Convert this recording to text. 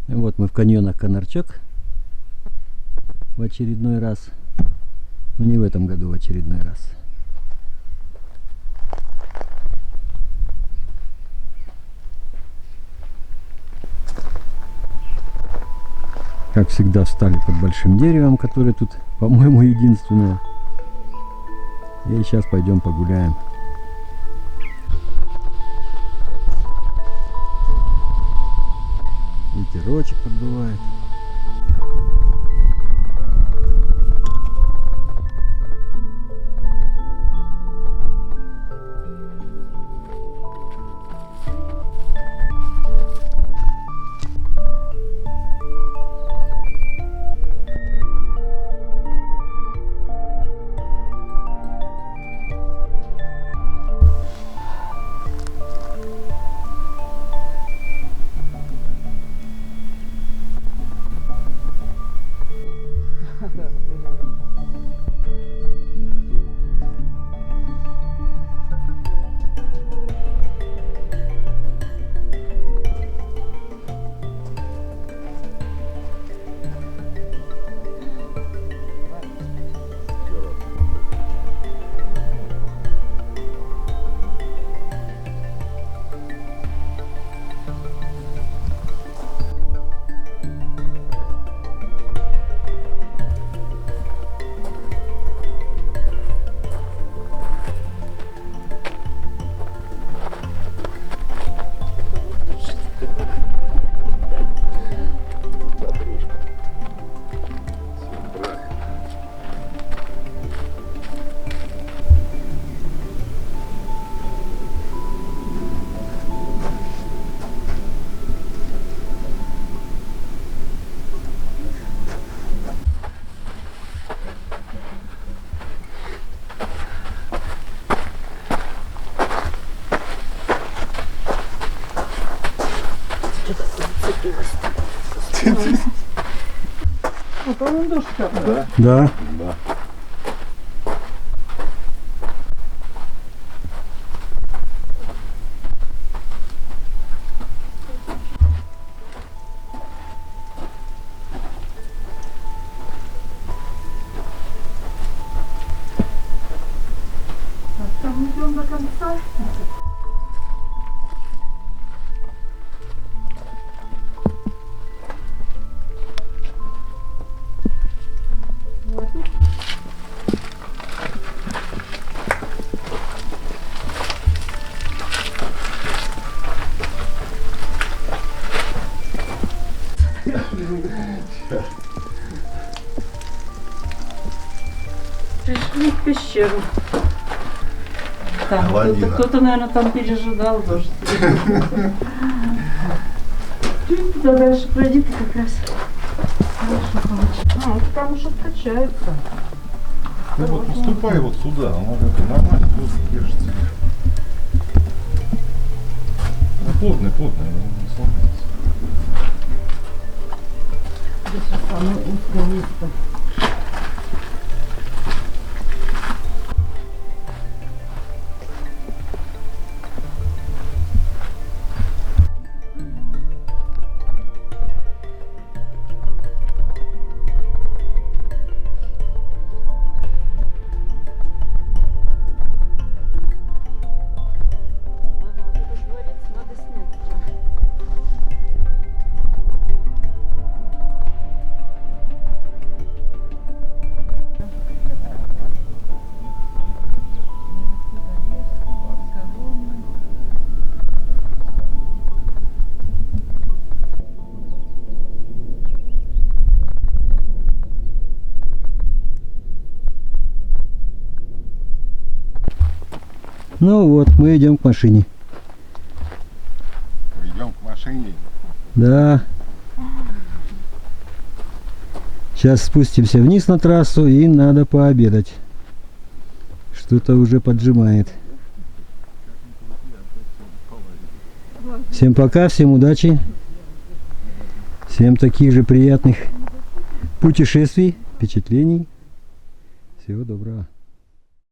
Вот мы в каньонах Конорчок в очередной раз. Но не в этом году, в очередной раз. Как всегда, встали под большим деревом, которое тут, по-моему, единственное. И сейчас пойдем погуляем. Ветерочек поддувает. По-моему, дождь капает. Да. Да. Там идем до конца. Пришли в пещеру. Там кто-то, наверное, там пережидал дождь. Чуть туда дальше пройди, ты как раз хорошо получишь. А, вот там уже качается. Ты вот уступай вот сюда, он это нормально воздух держится. Ну, плотный, не сломается. Здесь самое узкое место. Ну вот, мы идем к машине. Идем к машине. Да. Сейчас спустимся вниз на трассу и надо пообедать. Что-то уже поджимает. Всем пока, всем удачи. Всем таких же приятных путешествий, впечатлений. Всего доброго.